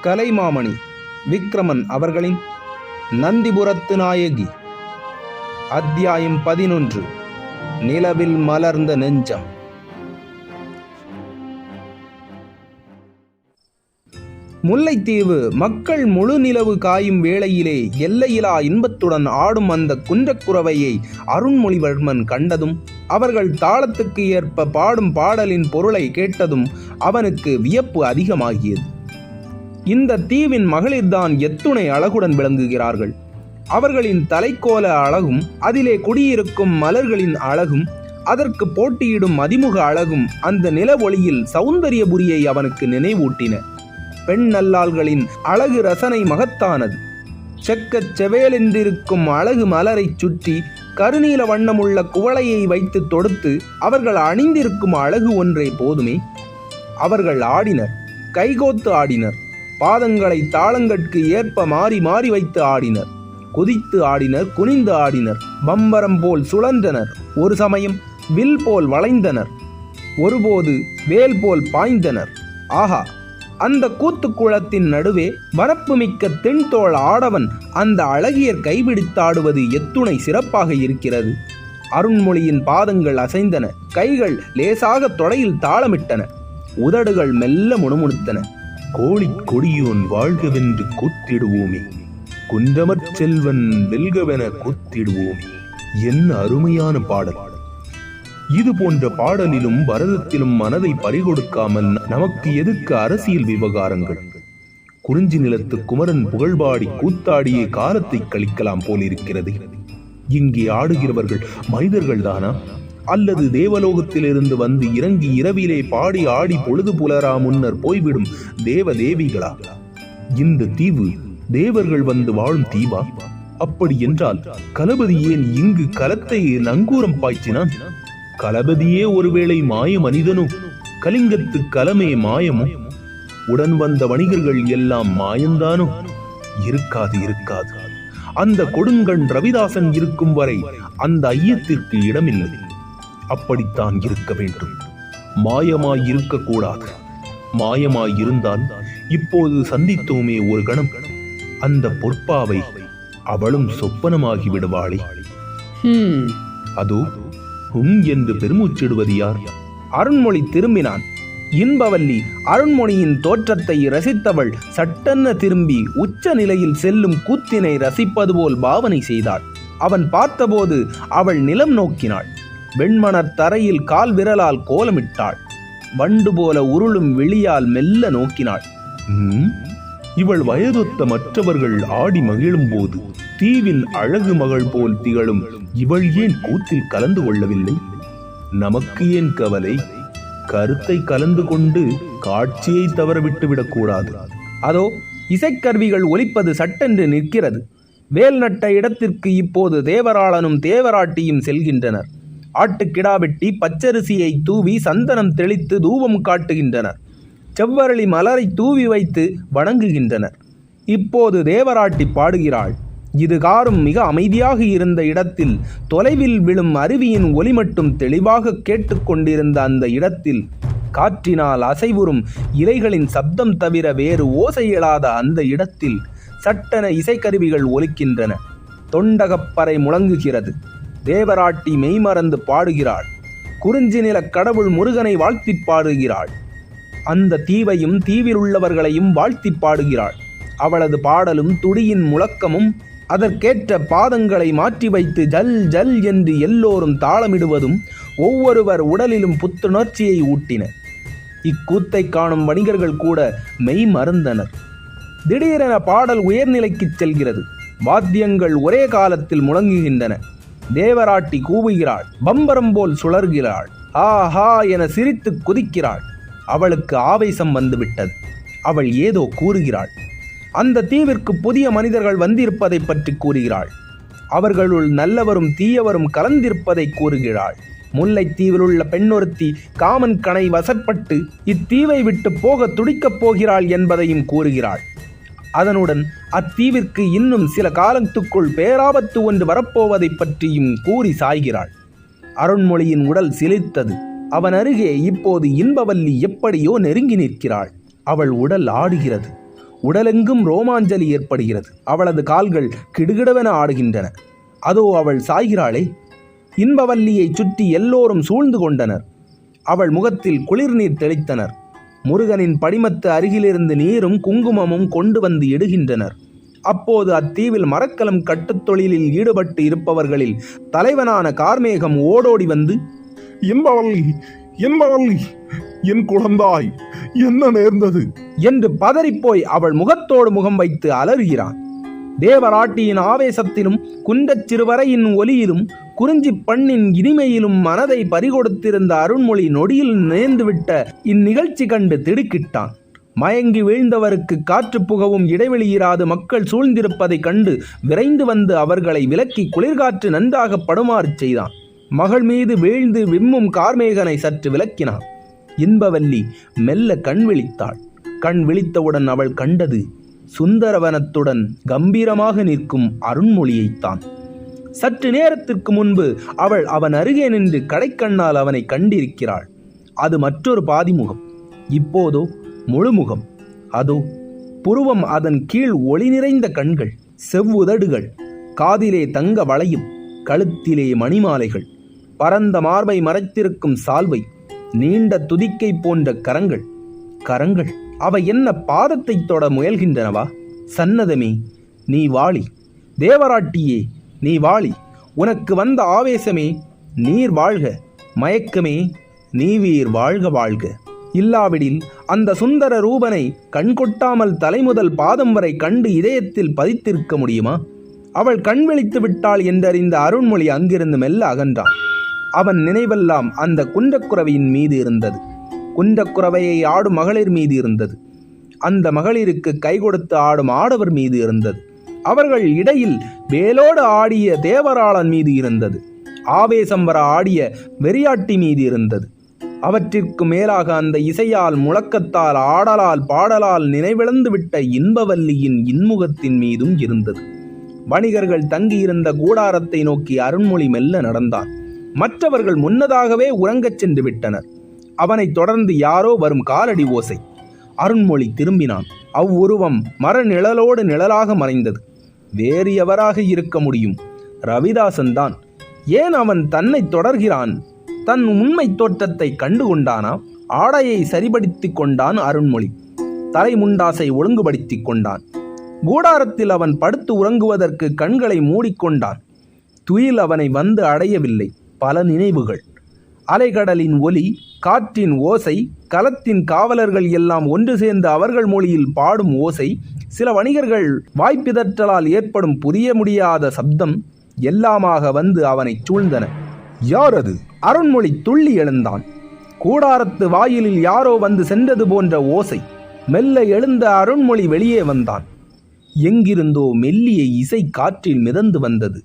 கலைமாமணி விக்ரமன் அவர்களின் நந்திபுரத்து நாயகி. அத்தியாயம் 11. நிலவில் மலர்ந்த நெஞ்சம். முல்லைத்தீவு மக்கள் முழு நிலவு காயும் வேளையிலே எல்லையிலா இன்பத்துடன் ஆடும் அந்த குன்றக்குறவையை அருண்மொழிவர்மன் கண்டதும், அவர்கள் தாளத்துக்கு ஏற்ப பாடும் பாடலின் பொருளை கேட்டதும் அவனுக்கு வியப்பு அதிகமாகியது. இந்த தீவின் மகளிர்தான் எத்துணை அழகுடன் விளங்குகிறார்கள். அவர்களின் தலைக்கோல அழகும், அதிலே குடியிருக்கும் மலர்களின் அழகும், அதற்கு போட்டியிடும் அதிமுக அழகும் அந்த நில ஒளியில் சௌந்தரியபுரியை அவனுக்கு நினைவூட்டின. பெண் நல்லாள்களின் அழகு ரசனை மகத்தானது. செக்கச் செவேலென்றிருக்கும் அழகு மலரை சுற்றி கருநீல வண்ணமுள்ள குவளையை வைத்து தொடுத்து அவர்கள் அணிந்திருக்கும் அழகு ஒன்றே போதுமே. அவர்கள் ஆடினர், கைகோத்து ஆடினர், பாதங்களை தாளங்கட்கு ஏற்ப மாறி மாறி வைத்து ஆடினர், குதித்து ஆடினர், குனிந்து ஆடினர், பம்பரம் போல் சுழன்றனர், ஒரு சமயம் வில் போல் வளைந்தனர், ஒருபோது வேல் போல் பாய்ந்தனர். ஆஹா, அந்த கூத்துக்குளத்தின் நடுவே வரப்பு மிக்க தென்தோள் ஆடவன் அந்த அழகியர் கைபிடித்தாடுவது எத்துணை சிறப்பாக இருக்கிறது. அருண்மொழியின் பாதங்கள் அசைந்தன, கைகள் லேசாக தொடையில் தாளமிட்டன, உதடுகள் மெல்ல முணுமுணுத்தன. கோழி கொடியோன் வாழ்கவென்று கூத்திடுவோமே, குன்றமற் செல்வன் வெல்கவென கூத்திடுவோமே. என்ன அருமையான பாடல்! இது போன்ற பாடலிலும் பரதத்திலும் மனதை பறிகொடுக்காமல் நமக்கு எதுக்கு அரசியல் விவகாரங்கள்? குறிஞ்சி நிலத்து குமரன் புகழ்பாடி கூத்தாடியே காலத்தை கழிக்கலாம் போலிருக்கிறது. இங்கே ஆடுகிறவர்கள் மனிதர்கள் தானா, அல்லது தேவலோகத்திலிருந்து வந்து இறங்கி இரவிலே பாடி ஆடி பொழுது புலரா முன்னர் போய்விடும் தேவ தேவிகளா? இந்த தீவு தேவர்கள் வந்து வாழும் தீவா? அப்படி என்றால் கலபதி ஏன் இங்கு கலத்தை நங்கூரம் பாய்ச்சினான்? கலபதியே ஒருவேளை மாய மனிதனோ? கலிங்கத்து கலமே மாயமோ? உடன் வந்த வணிகர்கள் எல்லாம் மாயந்தானோ? இருக்காது, இருக்காது. அந்த கொடுங்கண் ரவிதாசன் இருக்கும் வரை அந்த ஐயத்திற்கு இடமில்லை. அப்படித்தான் இருக்க வேண்டும். மாயமாய் இருக்கக்கூடாது. மாயமாய் இருந்தால் இப்போது சந்தித்தோமே ஒரு கணம், அந்த பொற்பாவை அவளும் சொப்பனமாகி விடுவாளே. அதோ என்று பெருமூச்சிடுவது யார்? அருண்மொழி திரும்பினான். இன்பவல்லி அருண்மொழியின் தோற்றத்தை ரசித்தவள் சட்டென்ன திரும்பி உச்ச நிலையில் செல்லும் கூத்தினை ரசிப்பது போல் பாவனை செய்தாள். அவன் பார்த்தபோது அவள் நிலம் நோக்கினாள். வெண்மணர் தரையில் கால் விரலால் கோலமிட்டாள். வண்டு போல உருளும் விழியால் மெல்ல நோக்கினாள். இவள் வயதொத்த மற்றவர்கள் ஆடி மகிழும் போது தீவின் அழகு மகள் போல் திகழும் இவள் ஏன் கூத்தில் கலந்து கொள்ளவில்லை? நமக்கு ஏன் கவலை? கருத்தை கலந்து கொண்டு காட்சியை தவறவிட்டு விடக்கூடாது. அதோ இசைக்கருவிகள் ஒலிப்பது சட்டென்று நிற்கிறது. வேல் நட்ட இடத்திற்கு இப்போது தேவராளனும் தேவராட்டியும் செல்கின்றனர். ஆட்டுக்கிடா வெட்டி பச்சரிசியை தூவி சந்தனம் தெளித்து தூபம் காட்டுகின்றனர். செவ்வரளி மலரை தூவி வைத்து வணங்குகின்றனர். இப்போது தேவராட்டி பாடுகிறாள். இது காரும் மிக அமைதியாக இருந்த இடத்தில், தொலைவில் விழும் அருவியின் ஒலி மட்டும் தெளிவாக கேட்டுக்கொண்டிருந்த அந்த இடத்தில், காற்றினால் அசைவுறும் இலைகளின் சப்தம் தவிர வேறு ஓசை எழாத அந்த இடத்தில் சட்டென இசைக்கருவிகள் ஒலிக்கின்றன. தொண்டகப்பறை முழங்குகிறது. தேவராட்டி மெய்மறந்து பாடுகிறாள். குறிஞ்சி நில கடவுள் முருகனை வாழ்த்தி பாடுகிறாள். அந்த தீவையும் தீவில் உள்ளவர்களையும் வாழ்த்தி பாடுகிறாள். அவளது பாடலும் துடியின் முழக்கமும் அதற்கேற்ற பாதங்களை மாற்றி வைத்து ஜல் ஜல் என்று எல்லோரும் தாளமிடுவதும் ஒவ்வொருவர் உடலிலும் புத்துணர்ச்சியை ஊட்டின. இக்கூத்தை காணும் வணிகர்கள் கூட மெய் மறந்தனர். திடீரென பாடல் உயர்நிலைக்கு செல்கிறது. வாத்தியங்கள் ஒரே காலத்தில் முழங்குகின்றன. தேவராட்டி கூவுகிறாள். பம்பரம் போல் சுழறுகிறாள். ஆஹா என சிரித்து குதிக்கிறாள். அவளுக்கு ஆவேசம் வந்துவிட்டது. அவள் ஏதோ கூறுகிறாள். அந்த தீவிற்கு புதிய மனிதர்கள் வந்திருப்பதை பற்றி கூறுகிறாள். அவர்களுள் நல்லவரும் தீயவரும் கலந்திருப்பதை கூறுகிறாள். முல்லைத்தீவில் உள்ள பெண்ணொருத்தி காமன் கணை வசப்பட்டு இத்தீவை விட்டு போக துடிக்கப் போகிறாள் என்பதையும் கூறுகிறாள். அதனுடன் அத்தீவிற்கு இன்னும் சில காலத்துக்குள் பேராபத்து ஒன்று வரப்போவதை பற்றியும் கூறி சாய்கிறாள். அருண்மொழியின் உடல் சிலிர்த்தது. அவன் அருகே இப்போது இன்பவல்லி எப்படியோ நெருங்கி நிற்கிறாள். அவள் உடல் ஆடுகிறது. உடலெங்கும் ரோமாஞ்சலி ஏற்படுகிறது. அவளது கால்கள் கிடுகிடவென ஆடுகின்றன. அதோ அவள் சாய்கிறாளே! இன்பவல்லியை சுற்றி எல்லோரும் சூழ்ந்து கொண்டனர். அவள் முகத்தில் குளிர்நீர் தெளித்தனர். முருகனின் படிமத்து அருகிலிருந்து நீரும் குங்குமமும் கொண்டு வந்து இடுகின்றனர். அப்போது அத்தீவில் மரக்கலம் கட்டுத் தொழிலில் ஈடுபட்டு இருப்பவர்களில் தலைவனான கார்மேகம் ஓடோடி வந்து, இன்பவல்லி, இன்பவல்லி, என் குழந்தாய், என்ன நேர்ந்தது என்று பதறிப்போய் அவள் முகத்தோடு முகம் வைத்து அலறுகிறான். தேவராட்டியின் ஆவேசத்திலும் குன்றச் சிறுவரையின் ஒலியிலும் குறிஞ்சி பண்ணின் இனிமையிலும் மனதை பறிகொடுத்திருந்த அருண்மொழி நொடியில் நேர்ந்துவிட்ட இந்நிகழ்ச்சி கண்டு திடுக்கிட்டான். மயங்கி வீழ்ந்தவருக்கு காற்று புகவும் இடைவெளியிராது மக்கள் சூழ்ந்திருப்பதைக் கண்டு விரைந்து வந்து அவர்களை விலக்கி குளிர்காற்று நன்றாக படுமாறு செய்தான். மகள் மீது வீழ்ந்து விம்மும் கார்மேகனை சற்று விலக்கினான். இன்பவல்லி மெல்ல கண் விழித்தாள். கண் விழித்தவுடன் அவள் கண்டது சுந்தரவனத்துடன் கம்பீரமாக நிற்கும் அருண்மொழியைத்தான். சற்று நேரத்திற்கு முன்பு அவள் அவன் அருகே நின்று கடைக்கண்ணால் அவனை கண்டிருக்கிறாள். அது மற்றொரு பாதிமுகம். இப்போதோ முழுமுகம். அதோ புருவம், அதன் கீழ் ஒளி நிறைந்த கண்கள், செவ்வுதடுகள், காதிலே தங்க வளையும், கழுத்திலே மணிமாலைகள், பரந்த மார்பை மறைத்திருக்கும் சால்வை, நீண்ட துதிக்கை போன்ற கரங்கள். கரங்கள் அவை என்ன பாதத்தை தொட முயல்கின்றனவா? சன்னதமே நீ வாழி, தேவராட்டியே நீ வாழி, உனக்கு வந்த ஆவேசமே நீர் வாழ்க, மயக்கமே நீ வீர் வாழ்க வாழ்க. இல்லாவிடில் அந்த சுந்தர ரூபனை கண்கொட்டாமல் தலைமுதல் பாதம் வரை கண்டு இதயத்தில் பதித்திருக்க முடியுமா? அவள் கண் விழித்து விட்டாள் என்றறிந்த அருண்மொழி அங்கிருந்து மெல்ல அகன்றான். அவன் நினைவெல்லாம் அந்த குன்றக்குறவையின் மீது இருந்தது. குன்றக்குறவையை ஆடும் மகளிர் மீது இருந்தது. அந்த மகளிருக்கு கை கொடுத்து ஆடும் ஆடவர் மீது இருந்தது. அவர்கள் இடையில் வேலோடு ஆடிய தேவராளன் மீது இருந்தது. ஆவேசம் வர ஆடிய வெறியாட்டி மீது இருந்தது. அவற்றிற்கு மேலாக அந்த இசையால், முழக்கத்தால், ஆடலால், பாடலால் நினைவிழந்து விட்ட இன்பவல்லியின் இன்முகத்தின் மீதும் இருந்தது. வணிகர்கள் தங்கியிருந்த கூடாரத்தை நோக்கி அருண்மொழி மெல்ல நடந்தான். மற்றவர்கள் முன்னதாகவே உறங்கச் சென்று விட்டனர். அவனைத் தொடர்ந்து யாரோ வரும் காலடி ஓசை. அருண்மொழி திரும்பினான். அவ்வுருவம் மர நிழலோடு நிழலாக மறைந்தது. வேறு எவராக இருக்க முடியும்? ரவிதாசன் தான். ஏன் அவன் தன்னை தொடர்கிறான்? தன் உண்மை தோற்றத்தை கண்டு கொண்டானா? ஆடையை சரிபடுத்தி கொண்டான் அருண்மொழி. தலைமுண்டாசை ஒழுங்குபடுத்தி கொண்டான். கூடாரத்தில் அவன் படுத்து உறங்குவதற்கு கண்களை மூடிக்கொண்டான். துயில் அவனை வந்து அடையவில்லை. பல நினைவுகள். அலைகடலின் ஒலி, காற்றின் ஓசை, களத்தின் காவலர்கள் எல்லாம் ஒன்று சேர்ந்து அவர்கள் மொழியில் பாடும் ஓசை, சில வணிகர்கள் வாய்ப்பிதற்றலால் ஏற்படும் புரிய முடியாத சப்தம் எல்லாமாக வந்து அவனை சூழ்ந்தன. யார் அது? அருண்மொழி துள்ளி எழுந்தான். கூடாரத்து வாயிலில் யாரோ வந்து சென்றது போன்ற ஓசை. மெல்ல எழுந்த அருண்மொழி வெளியே வந்தான். எங்கிருந்தோ மெல்லிய இசை காற்றில் மிதந்து வந்தது.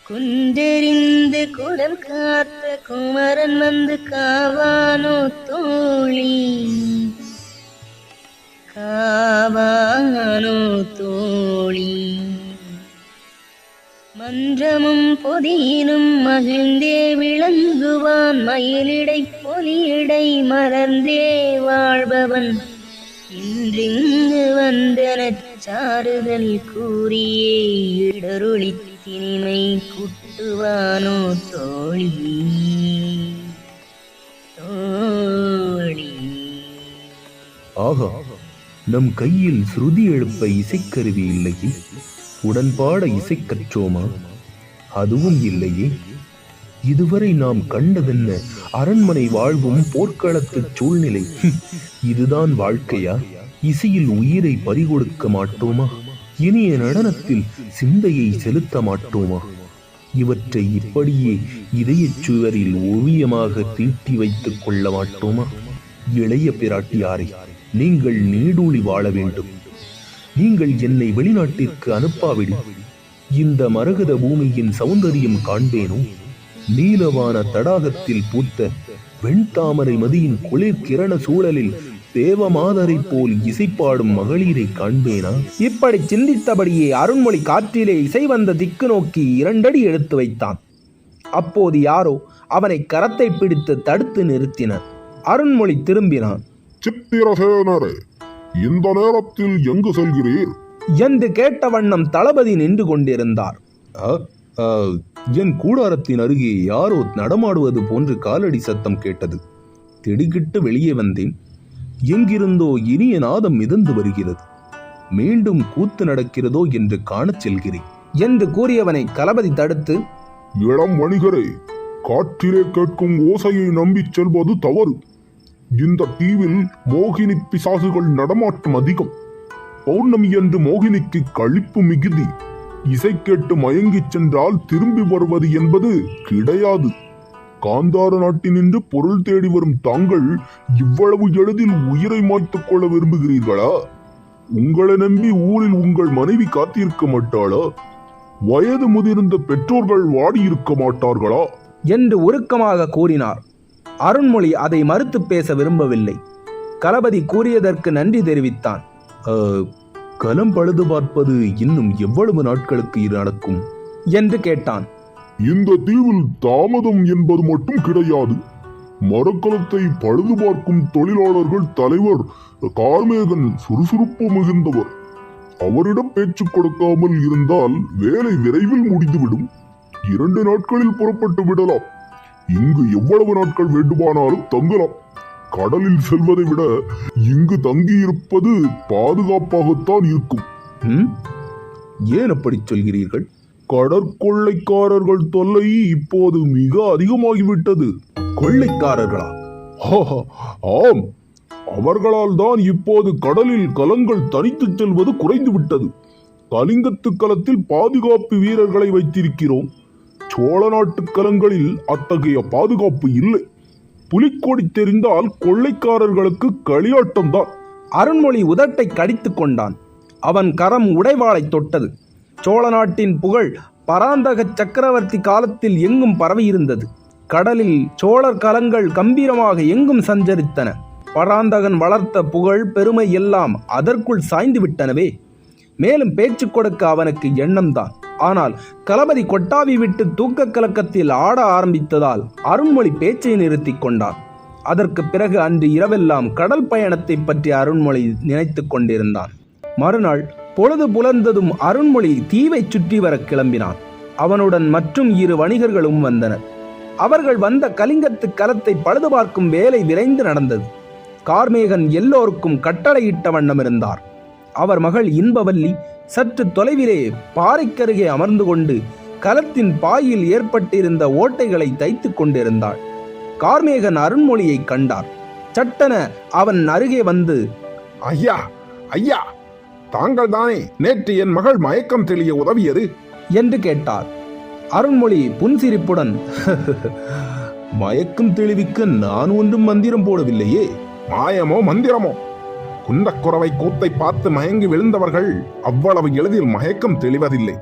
குன்றெறிந்து குடல் காத்த குமரன் வந்து காவானோ தோழி, காவானோ தோழி. மன்றமும் பொதியினும் மகிழ்ந்தே விளங்குவான், மயிலிடை பொலியிடை மலர்ந்தே வாழ்பவன். இன்றிங்கு வந்தனச் சாறுதல் கூறியே இடருளி தினிமை குட்டுவானோ தோழி, தோழி. ஆகா, நம் கையில் ஸ்ருதி எழுப்ப இசைக்கருவி இல்லையே, உடன்பாட இசை கற்றோமா? அதுவும் இல்லையே. இதுவரை நாம் கண்டதென்ன அரண்மனை வாழ்வும் போர்க்களத்து சூழ்நிலை. இதுதான் வாழ்க்கையா? இசையில் உயிரை பறிகொடுக்க மாட்டோமா? இனிய நடனத்தில் சிந்தையை செலுத்த மாட்டோமா? இவற்றை இப்படியே இதயச் சுவரில் ஓவியமாக தீட்டி வைத்துக் கொள்ள மாட்டோமா? இளைய பிராட்டியாரை, நீங்கள் நீடூழி வாழ வேண்டும். நீங்கள் என்னை வெளிநாட்டிற்கு அனுப்பாவிடி இந்த மரகத பூமியின் சௌந்தரியம் காண்பேனோ? நீலவான தடாகத்தில் பூத்த வெண்தாமரை மதியின் குளிர் கிரண சூழலில் தேவமாதரை போல் இசைப்பாடும் மகளிரை காண்பேனா? இப்படி சிந்தித்தபடியே அருண்மொழி காற்றிலே இசை வந்த திக்கு நோக்கி 2 அடி எடுத்து வைத்தான். அப்போது யாரோ அவனை கரத்தை பிடித்து தடுத்து நிறுத்தினர். அருண்மொழி திரும்பினான். சித்திரசேனரே, இந்த நேரத்தில் எங்கு செல்கிறீர்? என்று கேட்ட வண்ணம் தளபதி நின்று கொண்டிருந்தார். என் கூடாரத்தின் அருகே யாரோ நடமாடுவது போன்று காலடி சத்தம் கேட்டது. திடுக்கிட்டு வெளியே வந்தேன். எங்கிருந்தோ இனிய நாதம் மிதந்து வருகிறது. மீண்டும் கூத்து நடக்கிறதோ என்று காணச் செல்கிறேன் என்று கூறியவனை களபதி தடுத்து, இளம் வணிகரே, காற்றிலே கேட்கும் ஓசையை நம்பிச் செல்வது தவறு. இந்த தீவில் மோகினி பிசாசுகள் நடமாட்டம் அதிகம். பௌர்ணமி என்று மோகினிக்கு களிப்பு மிகுதி. இசை கேட்டு மயங்கிச் சென்றால் திரும்பி வருவது என்பது கிடையாது. காந்தார நாட்டினின்று பொருள் தேடி வரும் தாங்கள் இவ்வளவு எளிதில் உயிரை மாய்த்துக் கொள்ள விரும்புகிறீர்களா? உங்களை நம்பி ஊரில் உங்கள் மனைவி காத்திருக்க மாட்டாளா? வயது முதிர்ந்த பெற்றோர்கள் வாடியிருக்க மாட்டார்களா? என்று உருக்கமாக கூறினார். அருண்மொழி அதை மறுத்து பேச விரும்பவில்லை. களபதி கூறியதற்கு நன்றி தெரிவித்தான். களம் பழுது பார்ப்பது இன்னும் எவ்வளவு நாட்களுக்கு நடக்கும் என்று கேட்டான். இந்த தீவில் தாமதம் என்பது மட்டும் கிடையாது. மரக்கலத்தை பழுது பார்க்கும் தொழிலாளர்கள் தலைவர் கார்மேகன் சுறுசுறுப்பு மிகுந்தவர். அவரிடம் பேச்சு கொடுக்காமல் இருந்தால் வேலை விரைவில் முடிந்துவிடும். 2 நாட்களில் புறப்பட்டு விடலாம். இங்கு எவ்வளவு நாட்கள் வேண்டுமானாலும் தங்கலாம். கடலில் செல்வதை விட இங்கு தங்கியிருப்பது பாதுகாப்பாகத்தான் இருக்கும். ஏன் அப்படி சொல்கிறீர்கள்? கடற்கொள்ளைக்காரர்கள் தொல்லை இப்போது மிக அதிகமாகிவிட்டது. கொள்ளைக்காரர்களா? ஆம், அவர்களால் தான் இப்போது கடலில் கலங்கள் தனித்துச் செல்வது குறைந்துவிட்டது. கலிங்கத்து களத்தில் பாதுகாப்பு வீரர்களை வைத்திருக்கிறோம். சோழ நாட்டு கலங்களில் அத்தகைய பாதுகாப்பு இல்லை. புலிக்கொடி தெரிந்தால் கொள்ளைக்காரர்களுக்கு களியாட்டம்தான். அருண்மொழி உதட்டை கடித்து கொண்டான். அவன் கரம் உடைவாளை தொட்டது. சோழ நாட்டின் புகழ் பராந்தக சக்கரவர்த்தி காலத்தில் எங்கும் பரவியிருந்தது. கடலில் சோழர் கலங்கள் கம்பீரமாக எங்கும் சஞ்சரித்தன. பராந்தகன் வளர்த்த புகழ் பெருமை எல்லாம் அதற்குள் சாய்ந்து விட்டனவே. மேலும் பேச்சு கொடுக்க அவனுக்கு எண்ணம்தான். ஆனால் களபதி கொட்டாவி விட்டு தூக்க கலக்கத்தில் ஆட ஆரம்பித்ததால் அருண்மொழி பேச்சை நிறுத்தி கொண்டான். அதற்கு பிறகு அன்று இரவெல்லாம் கடல் பயணத்தை பற்றி அருண்மொழி நினைத்து கொண்டிருந்தான். மறுநாள் பொழுது புலர்ந்ததும் அருண்மொழி தீவை சுற்றி வர கிளம்பினான். அவனுடன் மற்றும் 2 வணிகர்களும் வந்தனர். அவர்கள் வந்த கலிங்கத்து களத்தை பழுது பார்க்கும் வேலை விரைந்து நடந்தது. கார்மேகன் எல்லோருக்கும் கட்டளையிட்ட வண்ணம் இருந்தார். அவர் மகள் இன்பவல்லி சற்று தொலைவிலே பாறைக்கருகே அமர்ந்து கொண்டு களத்தின் பாயில் ஏற்பட்டிருந்த ஓட்டைகளை தைத்து கொண்டிருந்தாள். கார்மேகன் அருண்மொழியை கண்டார். சட்டென அவன் அருகே வந்து, ஐயா, ஐயா, தாங்கள் தானே நேற்று என் மகள் மயக்கம் தெளிய உதவியது என்று கேட்டார். அருண்மொழி புன்சிரிப்புடன், மயக்கம் தெளிவிக்க நான் ஒன்றும் மந்திரம் போடவில்லையே. மாயமோ மந்திரமோ, குந்தக்குறவை கூத்தை பார்த்து மயங்கி விழுந்தவர்கள் அவ்வளவு எளிதில் மயக்கம் தெளிவதில்லை.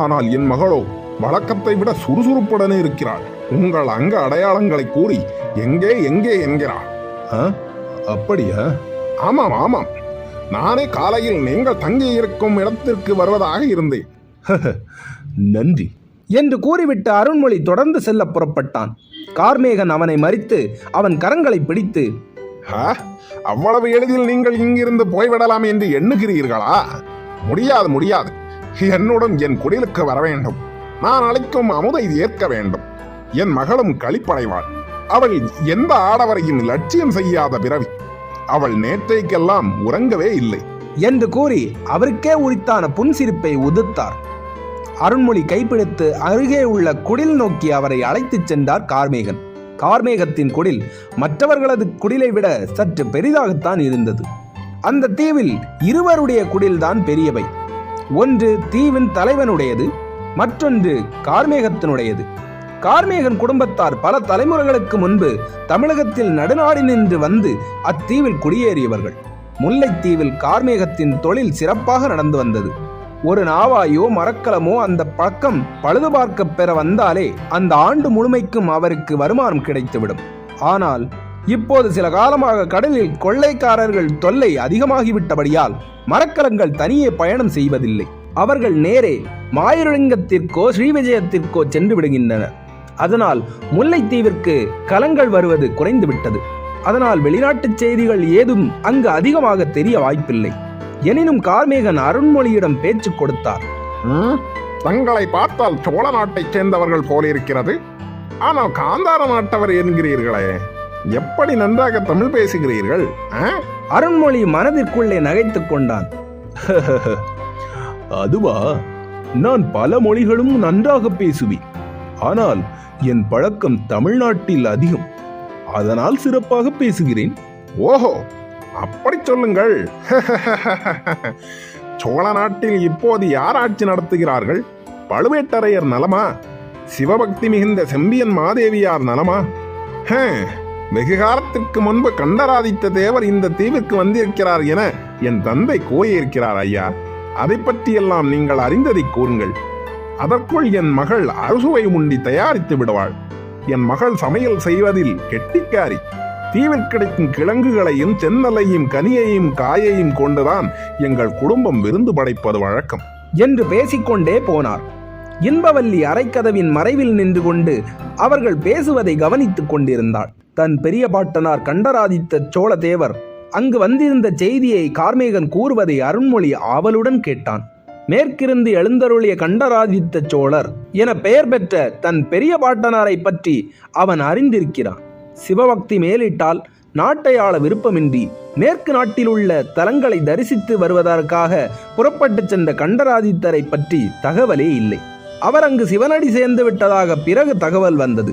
ஆனால் என் மகளோ வழக்கத்தை விட சுறுசுறுப்புடனே இருக்கிறாள். உங்கள் அங்க அடையாளங்களை கூறி எங்கே எங்கே என்கிறாள். அப்படியா? ஆமாம் ஆமாம், நானே காலையில் நீங்கள் தங்கி இருக்கும் இடத்திற்கு வருவதாக இருந்தேன். நன்றி என்று கூறிவிட்டு அருண்மொழி தொடர்ந்து செல்ல புறப்பட்டான். கார்மேகன் அவனை மறித்து அவன் கரங்களை பிடித்து, அவ்வளவு எளிதில் நீங்கள் இங்கிருந்து போய்விடலாம் என்று எண்ணுகிறீர்களா? முடியாது முடியாது. என்னுடன் என் குடிலுக்கு வர வேண்டும். நான் அழைக்கும் அமுதை ஏற்க வேண்டும். என் மகளும் களிப்படைவாள். அவள் எந்த ஆடவரையும் லட்சியம் செய்யாத பிறவி. அவள் நேற்றைக்கெல்லாம் உறங்கவே இல்லை என்று கூறி அவருக்கே உரித்தான புன்சிரிப்பை உதிர்த்தார். அருண்மொழி கைப்பிடித்து அருகே உள்ள குடில் நோக்கி அவரை அழைத்துச் சென்றார் கார்மேகன். கார்மேகத்தின் குடில் மற்றவர்களது குடிலை விட சற்று பெரிதாகத்தான் இருந்தது. அந்த தீவில் இருவருடைய குடில்தான் பெரியவை. ஒன்று தீவின் தலைவனுடையது, மற்றொன்று கார்மேகத்தினுடையது. கார்மேகன் குடும்பத்தார் பல தலைமுறைகளுக்கு முன்பு தமிழகத்தில் நடுநாடி நின்று வந்து அத்தீவில் குடியேறியவர்கள். முல்லைத்தீவில் கார்மேகத்தின் தொழில் சிறப்பாக நடந்து வந்தது. ஒரு நாவாயோ மரக்கலமோ அந்த பக்கம் பழுது பார்க்க பெற வந்தாலே அந்த ஆண்டு முழுமைக்கும் அவருக்கு வருமானம் கிடைத்துவிடும். ஆனால் இப்போது சில காலமாக கடலில் கொள்ளைக்காரர்கள் தொல்லை அதிகமாகிவிட்டபடியால் மரக்கலங்கள் தனியே பயணம் செய்வதில்லை. அவர்கள் நேரே மாயூரலிங்கத்திற்கோ ஸ்ரீவிஜயத்திற்கோ சென்று விடுகின்றனர். அதனால் முல்லைத்தீவிற்கு கலங்கள் வருவது குறைந்துவிட்டது. அதனால் வெளிநாட்டுச் செய்திகள் ஏதும் அங்கு அதிகமாக தெரிய வாய்ப்பில்லை. எனினும் கார்மேகன் அருண்மொழியிடம் பேச்சு கொடுத்தார். தங்களை பார்த்தால் சோழ நாட்டைச் சேர்ந்தவர்கள் போலிருக்கிறது. ஆனால் காந்தார நாட்டவர் என்கிறீர்களே, எப்படி நன்றாக தமிழ் பேசுகிறீர்கள்? அருண்மொழி மனதிற்குள்ளே நகைத்துக் கொண்டான். அதுவா, நான் பல மொழிகளும் நன்றாக பேசுவேன். ஆனால் என் பழக்கம் தமிழ்நாட்டில் அதிகம். அதனால் சிறப்பாக பேசுகிறேன். ஓஹோ, அப்படி சொல்லுங்கள். சோழ நாட்டில் இப்போது யார் ஆட்சி நடத்துகிறார்கள்? பழுவேட்டரையர் நலமா? சிவபக்தி மிகுந்த செம்பியன் மாதேவியார் நலமா? வெகு காலத்திற்கு முன்பு கண்டராதித்த தேவர் இந்த தீவிற்கு வந்திருக்கிறார் என என் தந்தை கூறியிருக்கிறார் ஐயா. அதை பற்றியெல்லாம் நீங்கள் அறிந்ததை கூறுங்கள். அதற்குள் என் மகள் அறுசுவை உண்டி தயாரித்து விடுவாள். என் மகள் சமையல் செய்வதில் கெட்டிக்காரி. தீவில் கிடைக்கும் கிழங்குகளையும் சென்னலையும் கனியையும் காயையும் கொண்டுதான் எங்கள் குடும்பம் விருந்து படைப்பது வழக்கம் என்று பேசிக்கொண்டே போனார். இன்பவல்லி அரைக்கதவின் மறைவில் நின்று கொண்டு அவர்கள் பேசுவதை கவனித்துக் கொண்டிருந்தாள். தன் பெரிய பாட்டனார் கண்டராதித்த சோழ தேவர் அங்கு வந்திருந்த செய்தியை கார்மேகன் கூறுவதை அருண்மொழி ஆவலுடன் கேட்டான். மேற்கிருந்து எழுந்தருளிய கண்டராதித்த சோழர் என பெயர் பெற்ற தன் பெரிய பாட்டனாரை பற்றி அவன் அறிந்திருக்கிறான். சிவபக்தி மேலிட்டால் நாட்டை ஆள விருப்பமின்றி மேற்கு நாட்டில் உள்ள தலங்களை தரிசித்து வருவதற்காக புறப்பட்டு சென்ற கண்டராதித்தரை பற்றி தகவலே இல்லை. அவர் அங்கு சிவனடி சேர்ந்து விட்டதாக பிறகு தகவல் வந்தது.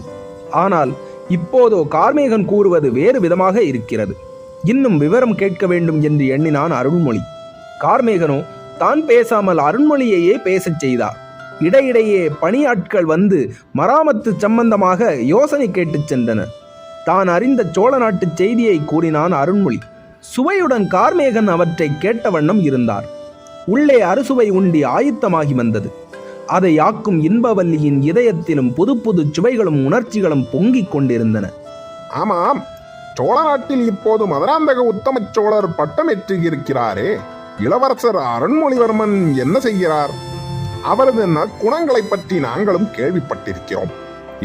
ஆனால் இப்போதோ கார்மேகன் கூறுவது வேறு விதமாக இருக்கிறது. இன்னும் விவரம் கேட்க வேண்டும் என்று எண்ணினான் அருண்மொழி. கார்மேகனோ தான் பேசாமல் அருண்மொழியையே பேசச் செய்தார். இடையிடையே பணியாட்கள் வந்து மராமத்து சம்பந்தமாக யோசனை கேட்டுச் சென்றனர். தான் அறிந்த சோழ நாட்டு செய்தியை கூறினான் அருண்மொழி. சுவையுடன் கார்மேகன் அவற்றை கேட்ட வண்ணம் இருந்தார். உள்ளே அறுசுவை உண்டி ஆயுத்தமாகி வந்தது. அதை யாக்கும் இன்பவல்லியின் இதயத்திலும் புது புது சுவைகளும் உணர்ச்சிகளும் பொங்கிக் கொண்டிருந்தன. ஆமாம், சோழ நாட்டில் இப்போது மதுராந்தக உத்தம சோழர் பட்டமேற்றிருக்கிறாரே, இளவரசர் அருண்மொழிவர்மன் என்ன செய்கிறார்? அவரது நற்குணங்களை பற்றி நாங்களும் கேள்விப்பட்டிருக்கிறோம்.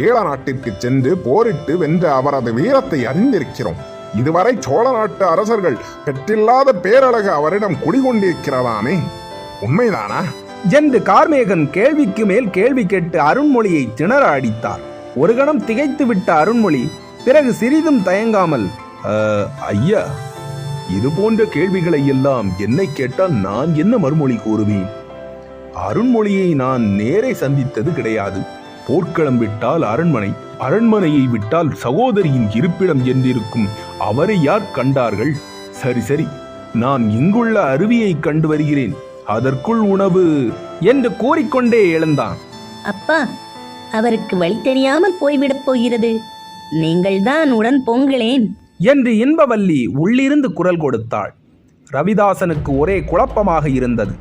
ஈழ நாட்டிற்கு சென்று போரிட்டு வென்ற அவரது வீரத்தை அறிந்திருக்கிறோம். இதுவரை சோழ நாட்டு அரசர்கள் பெற்றில்லாத பேரழகு அவரிடம் குடிகொண்டிருக்கிறதானே, உண்மைதானா என்று கார்மேகன் கேள்விக்கு மேல் கேள்வி கேட்டு அருண்மொழியை திணற அடித்தார். ஒரு கணம் திகைத்து விட்ட அருண்மொழி பிறகு சிறிதும் தயங்காமல், ஐயா, இது போன்ற கேள்விகளை எல்லாம் என்னை கேட்டால் நான் என்ன மறுமொழி கூறுவேன்? அருண்மொழியை நான் நேரே சந்தித்தது கிடையாது. போர்க்களம் விட்டால் அரண்மனை, அரண்மனையை விட்டால் சகோதரியின் இருப்பிடம் என்றிருக்கும் அவரை யார் கண்டார்கள்? சரி சரி, நான் இங்குள்ள அருவியை கண்டு வருகிறேன், அதற்குள் உணவு என்று கூறிக்கொண்டே எழுந்தான். அப்பா, அவருக்கு வழி தெரியாமல் போய்விடப் போகிறது. நீங்கள் தான் உடன் பொங்களேன் என்று இன்பவல்லி உள்ளிருந்து குரல் கொடுத்தாள். ரவிதாசனுக்கு ஒரே குழப்பமாக இருந்தது.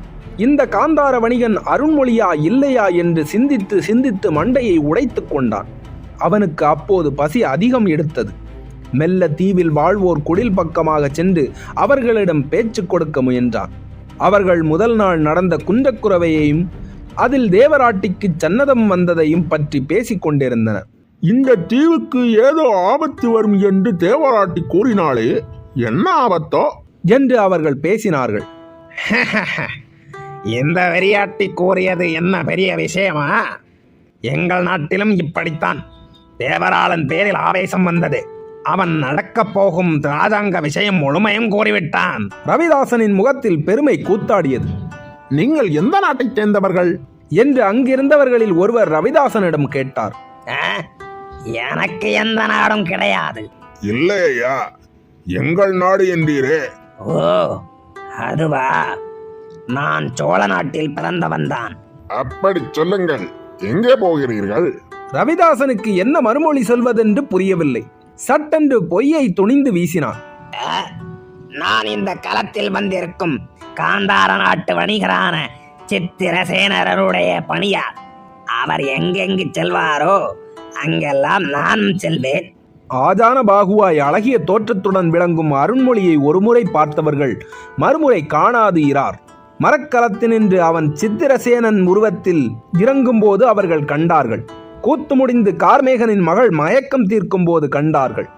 இந்த காந்தார வணிகன் அருண்மொழியா இல்லையா என்று சிந்தித்து சிந்தித்து மண்டையை உடைத்து கொண்டான். அவனுக்கு அப்போது பசி அதிகம் எடுத்தது. மெல்ல தீவில் வாழ்வோர் குடில் பக்கமாக சென்று அவர்களிடம் பேச்சு கொடுக்க முயன்றான். அவர்கள் முதல் நாள் நடந்த குன்றக்குறவையையும் அதில் தேவராட்டிக்கு சன்னதம் வந்ததையும் பற்றி பேசிக் கொண்டிருந்தனர். இந்த தீவுக்கு ஏதோ ஆபத்து வரும் என்று தேவராட்டி கூறினாலே, என்ன ஆபத்தோ என்று அவர்கள் பேசினார்கள். இந்த வெறியாட்டி கூறியது என்ன பெரிய விஷயமா? எங்கள் நாட்டிலும் இப்படித்தான். தேவராளன் பேரில் ஆவேசம் வந்தது. அவன் நடக்கப் போகும் ராஜாங்க விஷயம் முழுமையும் கூறிவிட்டான். ரவிதாசனின் முகத்தில் பெருமை கூத்தாடியது. நீங்கள் எந்த நாட்டைச் சேர்ந்தவர்கள் என்று அங்கிருந்தவர்களில் ஒருவர் ரவிதாசனிடம் கேட்டார். எனக்கு எந்த நாடும் கிடையாது. இல்லையா, எங்கள் நாடு என்றீரே. ஓ, அதுவா? நான் சோழ நாட்டில் பிறந்தவன் தான். அப்படி சொல்லுங்கள், எங்கே போகிறீர்கள்? ரவிதாசனுக்கு என்ன மறுமொழி சொல்வதென்று புரியவில்லை. சட்டென்று பொய்யை துணிந்து வீசினான். நான் இந்த களத்தில் வந்திருக்கும் காந்தார நாட்டு வணிகரான சித்திரசேனருடைய பணியார். அவர் எங்கெங்கு செல்வாரோ அங்கெல்லாம் நானும் செல்வேன். ஆஜான பாகுவாய் அழகிய தோற்றத்துடன் விளங்கும் அருண்மொழியை ஒருமுறை பார்த்தவர்கள் மறுமுறை காணாது இரார். மரக்கலத்தினின்று அவன் சித்திரசேனன் உருவத்தில் இறங்கும்போது அவர்கள் கண்டார்கள். கூத்து முடிந்து கார்மேகனின் மகள் மயக்கம் தீர்க்கும் போது கண்டார்கள்.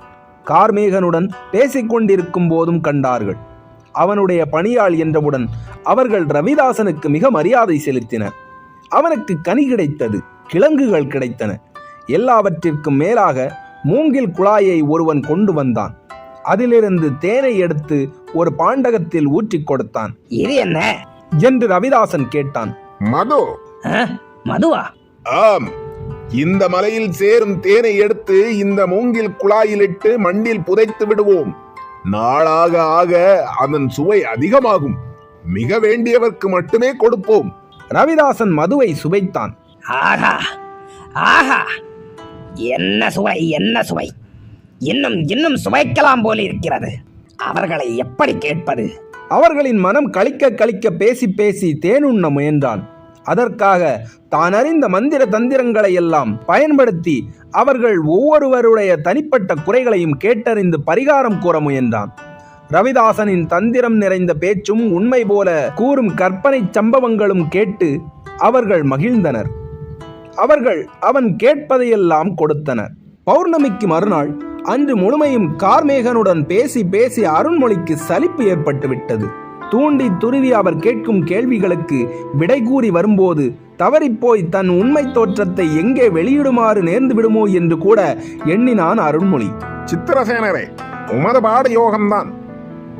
கார்மேகனுடன் பேசிக்கொண்டிருக்கும் போதும் கண்டார்கள். அவனுடைய பணியாள் என்றவுடன் அவர்கள் ரவிதாசனுக்கு மிக மரியாதை செலுத்தினர். அவனுக்கு கனி கிடைத்தது, கிழங்குகள் கிடைத்தன. எல்லாவற்றிற்கும் மேலாக மூங்கில் குழாயை ஒருவன் கொண்டு வந்தான். அதிலிருந்து தேனை எடுத்து ஒரு பாண்டகத்தில் ஊற்றிக் கொடுத்தான். இது என்ன என்று ரவிதாசன் கேட்டான். மது. மதுவா? ஆம், இந்த மலையில் சேரும் தேனை எடுத்து இந்த மூங்கில் குழாயிலிட்டு மண்ணில் புதைத்து விடுவோம். நாளாக ஆக அதன் சுவை அதிகமாகும். மிக வேண்டியவர்க்கு மட்டுமே கொடுப்போம். ரவிதாசன் மதுவை சுவைத்தான். ஆஹா ஆஹா, என்ன சுவை, என்ன சுவை! இன்னும் இன்னும் சுவைக்கலாம் போல இருக்கிறது. அவர்களை எப்படி கேட்பது? அவர்களின் மனம் கழிக்க கழிக்க பேசி பேசி தேனுண்ண முயன்றான். அதற்காக தான் அறிந்த மந்திர தந்திரங்களை எல்லாம் பயன்படுத்தி அவர்கள் ஒவ்வொருவருடைய தனிப்பட்ட குறைகளையும் கேட்டறிந்து பரிகாரம் கூற முயன்றான். ரவிதாசனின் தந்திரம் நிறைந்த பேச்சும் உண்மை போல கூறும் கற்பனை சம்பவங்களும் கேட்டு அவர்கள் மகிழ்ந்தனர். அவர்கள் அவன் கேட்பதையெல்லாம் கொடுத்தனர். பௌர்ணமிக்கு மறுநாள் அன்று முழுமையும் கார்மேகனுடன் பேசி பேசி அருண்மொழிக்கு சலிப்பு ஏற்பட்டு விட்டது. தூண்டி துருவி அவர் கேட்கும் கேள்விகளுக்கு விடை கூறி வரும்போது தவறிப்போய் தன் உண்மை தோற்றத்தை எங்கே வெளியிடுமாறு நேர்ந்து விடுமோ என்று கூட எண்ணினான் அருண்மொழி. சித்திரசேனரே, உமது பாட யோகம்தான்.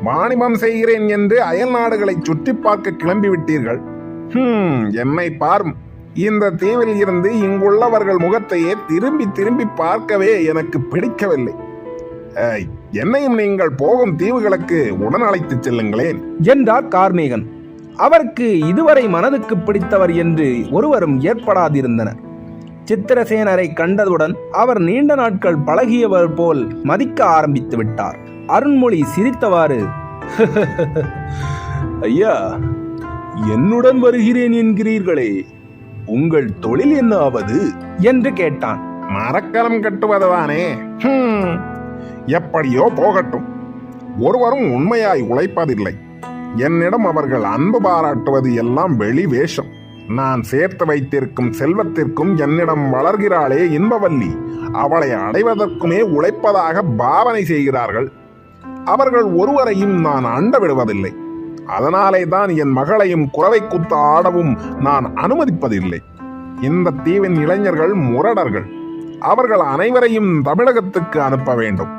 வாணிபம் செய்கிறேன் என்று அயல் நாடுகளை சுற்றி பார்க்க கிளம்பிவிட்டீர்கள். என்னை பாரும். இந்த தீவில் இருந்து இங்குள்ளவர்கள் முகத்தையே திரும்பி திரும்பி பார்க்கவே எனக்கு பிடிக்கவில்லை. என்னையும் நீங்கள் போகும் தீவுகளுக்கு உடன் அழைத்துச் செல்லுங்களேன் என்றார் கார்மேகன். அவருக்கு இதுவரை மனதுக்கு பிடித்தவர் என்று ஒருவரும் ஏற்படாதிருந்தனர். சித்திரசேனரை கண்டதுடன் அவர் நீண்ட நாட்கள் பழகியவர் போல் மதிக்க ஆரம்பித்து விட்டார். அருண்மொழி சிரித்தவாறு, ஐயா, என்னுடன் வருகிறேன் என்கிறீர்களே, உங்கள் தொழில் என்ன ஆவது என்று கேட்டான். மரக்கலம் கட்டுவதுதானே. எப்படியோ போகட்டும். ஒருவரும் உண்மையாய் உழைப்பதில்லை. என்னிடம் அவர்கள் அன்பு பாராட்டுவது எல்லாம் வெளி வேஷம். நான் சேர்த்து வைத்திருக்கும் செல்வத்திற்கும் என்னிடம் வளர்கிறாளே இன்பவல்லி, அவளை அடைவதற்குமே உழைப்பதாக பாவனை செய்கிறார்கள். அவர்கள் ஒருவரையும் நான் அண்ட விடுவதில்லை. அதனாலே தான் என் மகளையும் குறவை குத்த ஆடவும் நான் அனுமதிப்பதில்லை. இந்த தீவின் இளைஞர்கள் முரடர்கள். அவர்கள் அனைவரையும் தமிழகத்துக்கு அனுப்ப வேண்டும்.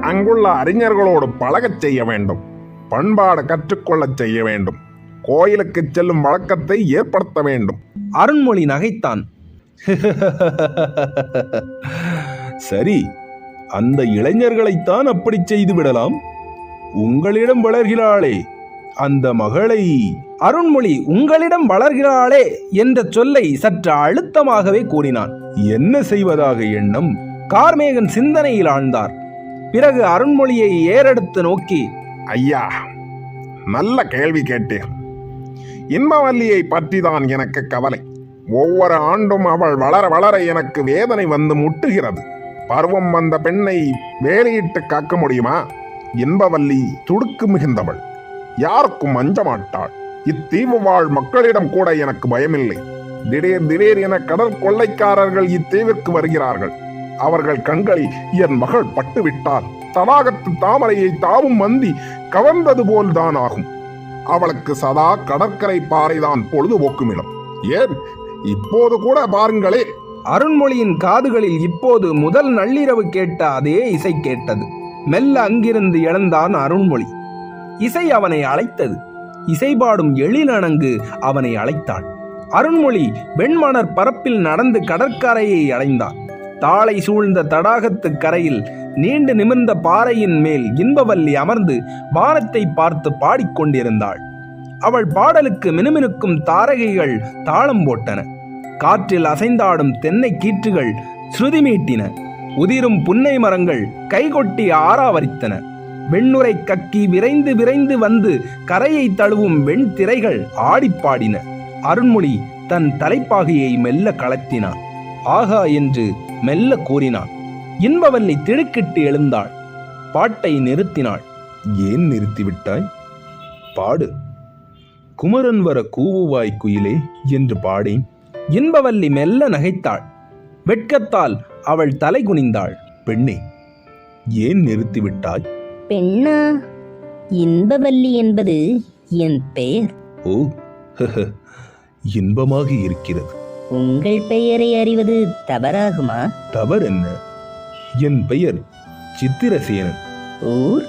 அங்குள்ள அறிஞர்களோடு பழகச் செய்ய வேண்டும். பண்பாடு கற்றுக்கொள்ளச் செய்ய வேண்டும். கோயிலுக்கு செல்லும் வழக்கத்தை ஏற்படுத்த வேண்டும். அருண்மொழி நகைத்தான். சரி, அந்த இளைஞர்களைத்தான் அப்படி செய்து விடலாம். உங்களிடம் வளர்கிறாளே அந்த மகளை. அருண்மொழி உங்களிடம் வளர்கிறாளே என்ற சொல்லை சற்று அழுத்தமாகவே கூறினான். என்ன செய்வதாக எண்ணம்? கார்மேகன் சிந்தனையில் ஆழ்ந்தார். பிறகு அருண்மொழியை ஏறெடுத்து நோக்கி, ஐயா, நல்ல கேள்வி கேட்டேன். இன்பவல்லியை பற்றிதான் எனக்கு கவலை. ஒவ்வொரு ஆண்டும் அவள் வளர வளர எனக்கு வேதனை வந்து முட்டுகிறது. பருவம் வந்த பெண்ணை வேலையிட்டு காக்க முடியுமா? இன்பவல்லி துடுக்கு மிகுந்தவள், யாருக்கும் அஞ்ச மாட்டாள். இத்தீவு வாழ் மக்களிடம் கூட எனக்கு பயமில்லை. திடீர் திடீர் என கடல் கொள்ளைக்காரர்கள் இத்தீவிற்கு வருகிறார்கள். அவர்கள் கண்களில் என் மகள் பட்டுவிட்டால் தடாகத்து தாமரையை தாவும் மந்தி கவர்ந்தது போல்தான் ஆகும். அவளுக்கு சதா கடற்கரை பாறைதான் பொழுதுபோக்குமிடம். ஏன், இப்போது கூட பாருங்களே. அருண்மொழியின் காதுகளில் இப்போது முதல் நள்ளிரவு கேட்ட அதே இசை கேட்டது. மெல்ல அங்கிருந்து எழுந்தான் அருண்மொழி. இசை அவனை அழைத்தது. இசைபாடும் எழிலணங்கு அவனை அழைத்தாள். அருண்மொழி வெண்மணர் பரப்பில் நடந்து கடற்கரையை அடைந்தான். தாளை சூழ்ந்த தடாகத்து கரையில் நீண்டு நிமிர்ந்த பாறையின் மேல் இன்பவல்லி அமர்ந்து வானத்தை பார்த்து பாடிக்கொண்டிருந்தாள். அவள் பாடலுக்கு மினுமினுக்கும் தாரகைகள் தாளம் போட்டன. காற்றில் அசைந்தாடும் தென்னை கீற்றுகள் ஸ்ருதி மீட்டின. உதிரும் புன்னை மரங்கள் கைகொட்டி ஆராவரித்தன. வெண்ணுரை கக்கி விரைந்து விரைந்து வந்து கரையை தழுவும் வெண்திரைகள் ஆடிப்பாடின. அருண்மொழி தன் தலைப்பாகையை மெல்ல கலத்தினான். ஆகா என்று மெல்ல கூறினான். இன்பவல்லி திடுக்கிட்டு எழுந்தாள். பாட்டை நிறுத்தினாள். ஏன் நிறுத்திவிட்டாய்? பாடு. குமரன் வர கூவுவாய் குயிலே என்று பாடேன். இன்பவல்லி மெல்ல நகைத்தாள். வெட்கத்தால் அவள் தலை குனிந்தாள். பெண்ணே, ஏன் நிறுத்திவிட்டாய்? பெண்ணா? இன்பவல்லி என்பது என் பெயர். ஓ, இன்பமாக இருக்கிறது. உங்கள் பெயரை அறிவது தவறாகுமா? தவறென்ன? என் பெயர் சித்திரசேனன். ஊர்?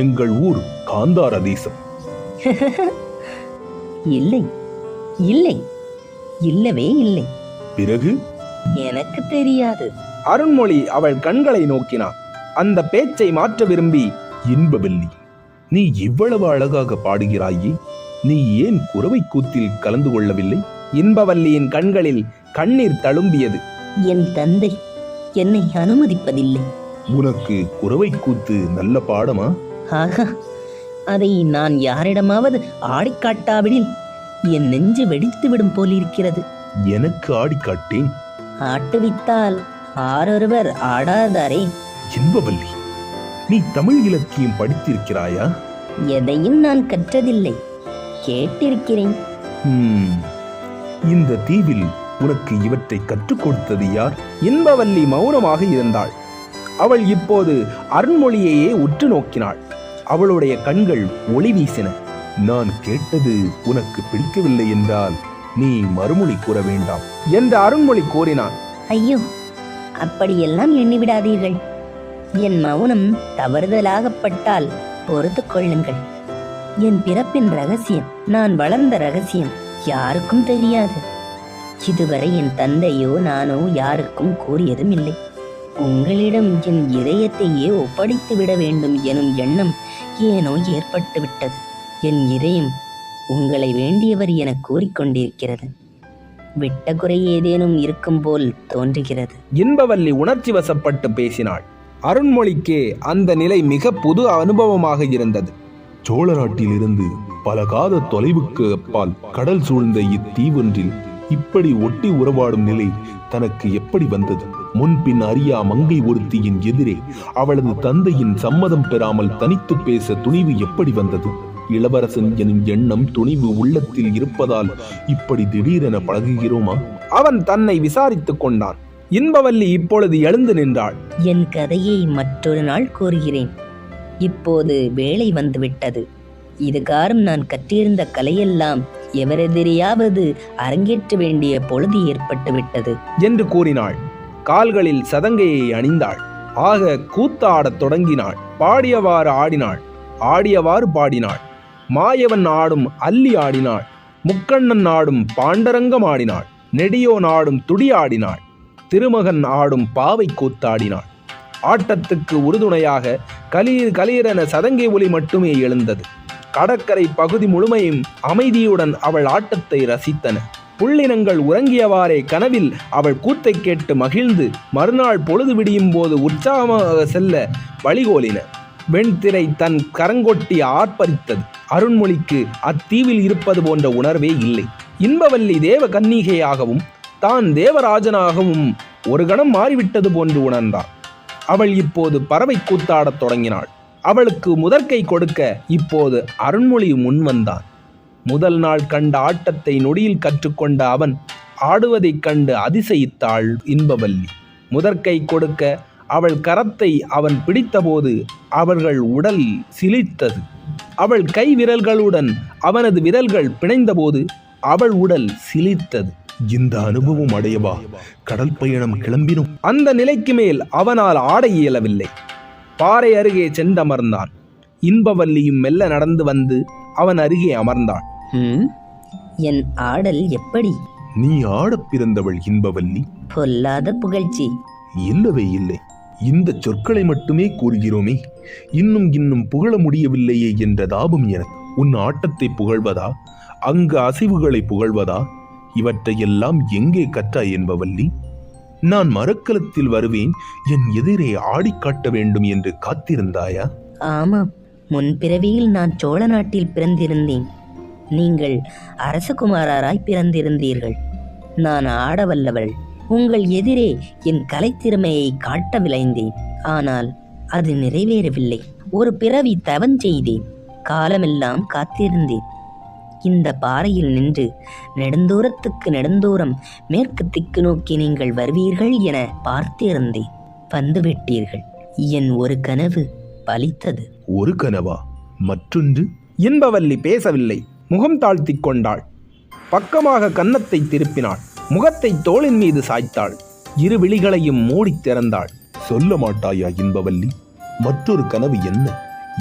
எங்கள் ஊர் காந்தார தேசம். இல்லை இல்லை, இல்லவே இல்லை. பிறகு? எனக்கு தெரியாது. அருண்மொழி அவள் கண்களை நோக்கினான். அந்த பேச்சை மாற்ற விரும்பி, இன்பவல்லி, நீ இவ்வளவு அழகாக பாடுகிறாயே, நீ ஏன் குறவை கூத்தில் கலந்து கொள்ளவில்லை? இன்பவல்லியின் கண்களில் கண்ணீர் தழும்பியது. என் தந்தை என்னை அனுமதிப்பதில்லை. உனக்கு குறவை கூத்து நல்ல பாடமா? ஆகா, அதை நான் யாரிடமாவது ஆடிக் காட்டாவிடில் என் நெஞ்சு வெடித்துவிடும் போலிருக்கிறது. எனக்கு ஆடி காட்டேன். ஆட்டுவித்தால் ஆரொருவர் ஆடாதாரே. இன்பவல்லி, நீ தமிழ் இலக்கியம் படித்திருக்கிறாயா? எதையும் நான் கற்றதில்லை, கேட்டிருக்கிறேன். இந்த தீவில் உனக்கு இவற்றை கற்றுக் கொடுத்தது யார்? இன்பவல்லி மௌனமாக இருந்தாள். அவள் இப்போது அருண்மொழியையே உற்று நோக்கினாள். அவளுடைய கண்கள் ஒளி வீசின. நான் கேட்டது உனக்கு பிடிக்கவில்லை என்றால் நீ மறுமொழி கூற வேண்டாம் என்று அருண்மொழி கூறினான். ஐயோ, அப்படியெல்லாம் எண்ணிவிடாதீர்கள். என் மௌனம் தவறுதலாகப்பட்டால் பொறுத்து கொள்ளுங்கள். என் பிறப்பின் ரகசியம், நான் வளர்ந்த ரகசியம் யாருக்கும் தெரியாது. இதுவரை என் தந்தையோ நானோ யாருக்கும் கூறியதும் இல்லை. உங்களிடம் என் இதயத்தையே ஒப்படைத்து விட வேண்டும் எனும் எண்ணம் ஏனோ ஏற்பட்டு விட்டது. என் இதயம் உங்களை வேண்டியவர் என கூறிக்கொண்டிருக்கிறது. விட்ட குறை ஏதேனும் இருக்கும் போல் தோன்றுகிறது. இன்பவல்லி உணர்ச்சி வசப்பட்டு பேசினாள். அருண்மொழிக்கே அந்த நிலை மிக புது அனுபவமாக இருந்தது. சோழ நாட்டிலிருந்து பல காத தொலைவுக்கு அப்பால் கடல் சூழ்ந்த இத்தீவொன்றில் இப்படி ஒட்டி உறவாடும் நிலை தனக்கு எப்படி வந்தது? முன்பின் அறியா மங்கை ஒருத்தியின் எதிரே அவளது தந்தையின் சம்மதம் பெறாமல் தனித்து பேச துணிவு எப்படி வந்தது? இளவரசன் எனும் எண்ணம் துணிவு உள்ளத்தில் இருப்பதால் இப்படி திடீரென பழகுகிறோமா? அவன் தன்னை விசாரித்துக் கொண்டான். இன்பவல்லி இப்பொழுது எழுந்து நின்றாள். என் கதையை மற்றொரு நாள் கூறுகிறேன். இப்போது வேலை வந்துவிட்டது. இதுகாரும் நான் கற்றிருந்த கலையெல்லாம் எவரெதிரையாவது அரங்கேற்ற வேண்டிய பொழுது ஏற்பட்டு விட்டது என்று கூறினாள். கால்களில் சதங்கையை அணிந்தாள். ஆக கூத்தாடத் தொடங்கினாள். பாடியவாறு ஆடினாள், ஆடியவாறு பாடினாள். மாயவன் ஆடும் அல்லி ஆடினாள். முக்கண்ணன் ஆடும் பாண்டரங்கம் ஆடினாள். நெடியோன் ஆடும் துடி ஆடினாள். திருமகன் ஆடும் பாவை கூத்தாடினாள். ஆட்டத்துக்கு உறுதுணையாக கலீர் கலீரென சதங்கை ஒலி மட்டுமே எழுந்தது. கடற்கரை பகுதி முழுமையும் அமைதியுடன் அவள் ஆட்டத்தை ரசித்தன. புள்ளினங்கள் உறங்கியவாறே கனவில் அவள் கூத்தை கேட்டு மகிழ்ந்து மறுநாள் பொழுது விடியும் போது உற்சாகமாக செல்ல வழிகோலின. வெண்திரை தன் கரங்கொட்டி ஆர்ப்பரித்தது. அருண்மொழிக்கு அத்தீவில் இருப்பது போன்ற உணர்வே இல்லை. இன்பவல்லி தேவ கன்னிகையாகவும் தான் தேவராஜனாகவும் ஒரு கணம் மாறிவிட்டது போன்று உணர்ந்தாள். அவள் இப்போது பறவை கூத்தாடத் தொடங்கினாள். அவளுக்கு முதற்கை கொடுக்க இப்போது அருண்மொழி முன்வந்தான். முதல் நாள் கண்ட ஆட்டத்தை நொடியில் கற்றுக்கொண்ட அவன் ஆடுவதைக் கண்டு அதிசயித்தாள் இன்பவல்லி. முதற்கை கொடுக்க அவள் கரத்தை அவன் பிடித்தபோது அவர்கள் உடல் சிலிர்த்தது. அவள் கை விரல்களுடன் அவனது விரல்கள் பிணைந்தபோது அவள் உடல் சிலிர்த்தது. இந்த அனுபவம் அடையவா கடல் பயணம் கிளம்பினோம்? அந்த நிலைக்கு மேல் அவனால் ஆட இயலவில்லை. பாறை அருகே சென்றமர்ந்தான். இன்பவல்லியும் மெல்ல நடந்து வந்து அவன் அருகே அமர்ந்தாள். என் ஆடல் எப்படி? நீ ஆடப் பிறந்தவள் இன்பவல்லி. பொல்லாத புகழ்ச்சி. இல்லவே இல்லை. இந்த சொற்களை மட்டுமே கூறுகிறோமே, இன்னும் புகழ முடியவில்லையே என்ற தாபம் எனக்கு. உன் ஆட்டத்தை புகழ்வதா, அங்கு அசைவுகளை புகழ்வதா, இவற்றையெல்லாம் எங்கே கற்றாய் என்பவல்லி? நான் மரக்கலத்தில் வருவேன், என் எதிரே ஆடிக்காட்ட வேண்டும் என்று காத்திருந்தாயா? ஆமாம், முன்பிறவியில் நான் சோழ நாட்டில் பிறந்திருந்தேன். நீங்கள் அரசகுமாரராய் பிறந்திருந்தீர்கள். நான் ஆட வல்லவள். உங்கள் எதிரே என் கலைத்திறமையை காட்ட விளைந்தேன். ஆனால் அது நிறைவேறவில்லை. ஒரு பிறவி தவம் செய்தேன். காலமெல்லாம் காத்திருந்தேன். இந்த பாறையில் நின்று நெடுந்தூரத்துக்கு நெடுந்தூரம் மேற்கு திக்கு நோக்கி நீங்கள் வருவீர்கள் என பார்த்திருந்தேன். வந்துவிட்டீர்கள். என் ஒரு கனவு பலித்தது. ஒரு கனவா? மற்றொன்று? இன்பவல்லி பேசவில்லை. முகம் தாழ்த்திக் கொண்டாள். பக்கமாக கன்னத்தை திருப்பினாள். முகத்தை தோளின் மீது சாய்த்தாள். இரு விழிகளையும் மூடித் திறந்தாள். சொல்ல மாட்டாயா இன்பவல்லி? மற்றொரு கனவு என்ன?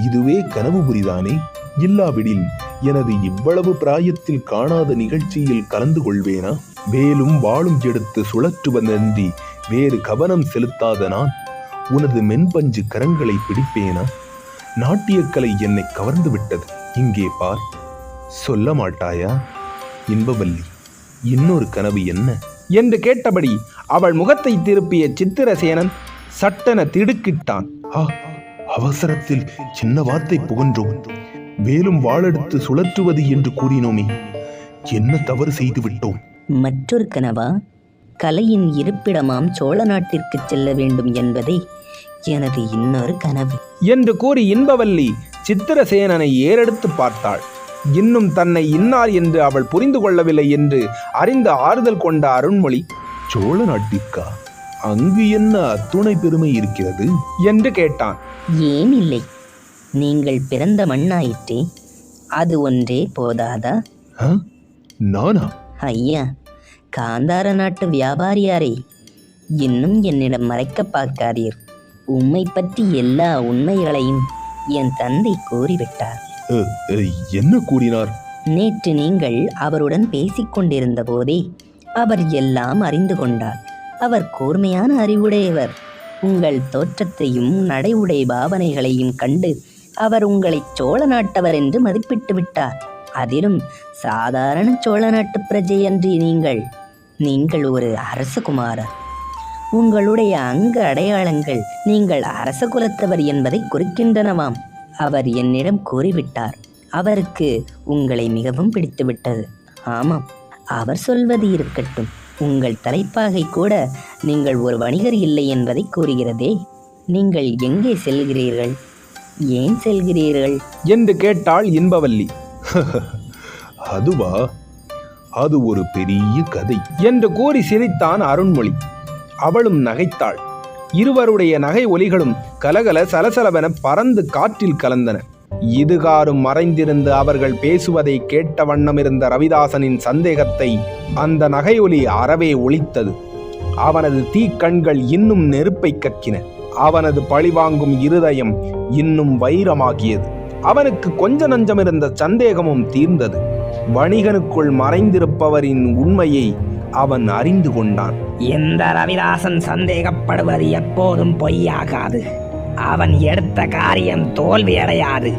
இதுவே கனவு புரிதானே? இல்லாவிடில் எனது இவ்வளவு பிராயத்தில் காணாத நிகழ்ச்சியில் கலந்து கொள்வேனா? வேலும் வாளும் எடுத்து சுழற்றுவதன்றி வேறு கவனம் செலுத்தாத நான் உனது மென்பஞ்சு கரங்களை பிடிப்பேனா? நாட்டியக்கலை என்னை கவர்ந்து விட்டது. இங்கே பார். சொல்ல மாட்டாயா இன்பவல்லி? இன்னொரு கனவு என்ன என்று கேட்டபடி அவள் முகத்தை திருப்பிய சித்திரசேனன் சட்டென திடுக்கிட்டான். அவசரத்தில் சின்ன வார்த்தை புகன்றோம். வேலும் வாளெடுத்து சுழற்றுவது என்று கூறினோமே, என்ன தவறு செய்து விட்டோம்? மற்றொரு கனவா? கலையின் இருப்பிடமாம் சோழ நாட்டிற்கு செல்ல வேண்டும் என்பதே எனது இன்னொரு கனவு என்று கூறி இன்பவல்லி சித்திரசேனனை ஏறெடுத்து பார்த்தாள். இன்னும் தன்னை இன்னார் என்று அவள் புரிந்து கொள்ளவில்லை என்று அறிந்து ஆறுதல் கொண்ட அருண்மொழி, சோழ நாட்டிற்கா? அங்கு என்ன அத்துணை பெருமை இருக்கிறது என்று கேட்டான். ஏன் இல்லை, நீங்கள் பிறந்த மண்ணாயிற்றே, அது ஒன்றே போதாதா? நானா? ஐயா, காந்தார நாட்டு வியாபாரியாரே, இன்னும் என்னிடம் மறைக்க பார்க்காதீர். உம்மை பற்றி எல்லா உண்மைகளையும் என் தந்தை கூறிவிட்டார். என்ன கூறினார்? நேற்று நீங்கள் அவருடன் பேசிக் கொண்டிருந்த போதே அவர் எல்லாம் அறிந்து கொண்டார். அவர் கூர்மையான அறிவுடையவர். உங்கள் தோற்றத்தையும் நடை உடை பாவனைகளையும் கண்டு அவர் உங்களை சோழ நாட்டவர் என்று மதிப்பிட்டு விட்டார். அதிலும் சாதாரண சோழ நாட்டு பிரஜை அன்றி நீங்கள் ஒரு அரசகுமாரர். உங்களுடைய அங்க அடையாளங்கள் நீங்கள் அரச குலத்தவர் என்பதை குறிக்கின்றனவாம். அவர் என்னிடம் கூறிவிட்டார். அவருக்கு உங்களை மிகவும் பிடித்துவிட்டது. ஆமாம், அவர் சொல்வது இருக்கட்டும், உங்கள் தலைப்பாகை கூட நீங்கள் ஒரு வணிகர் இல்லை என்பதை கூறுகிறதே. நீங்கள் எங்கே செல்கிறீர்கள்? ஏன் செல்கிறீர்கள் என்று கேட்டாள் இன்பவல்லி. அதுவா? அது ஒரு பெரிய கதை என்று கூறி சிரித்தான் அருண்மொழி. அவளும் நகைத்தாள். இருவருடைய நகை ஒலிகளும் கலகல சலசலவென பறந்து காற்றில் கலந்தன. இதுகாரும் மறைந்திருந்து அவர்கள் பேசுவதை கேட்ட வண்ணம் இருந்த ரவிதாசனின் சந்தேகத்தை அந்த நகையொலி அறவே ஒளித்தது. அவனது தீக்கண்கள் இன்னும் நெருப்பை கக்கின. அவனது பழிவாங்கும் இருதயம் இன்னும் வைரமாகியது. அவனுக்கு கொஞ்ச நஞ்சம் இருந்த சந்தேகமும் தீர்ந்தது. வணிகனுக்குள் மறைந்திருப்பவரின் உண்மையை அவன் அறிந்து கொண்டான். இந்த ரவிதாசன் சந்தேகப்படுவது எப்போதும் பொய்யாகாது. அவன் எடுத்த காரியம் தோல்வியடையாது.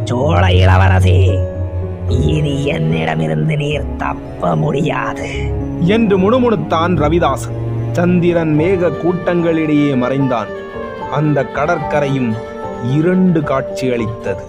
சோழ இளவரசே, இனி என்னிடமிருந்து நீர் தப்ப முடியாது என்று முணுமுணுத்தான் ரவிதாசன். சந்திரன் மேக கூட்டங்களிடையே மறைந்தான். அந்த கடற்கரையும் 2 காட்சியளித்தது.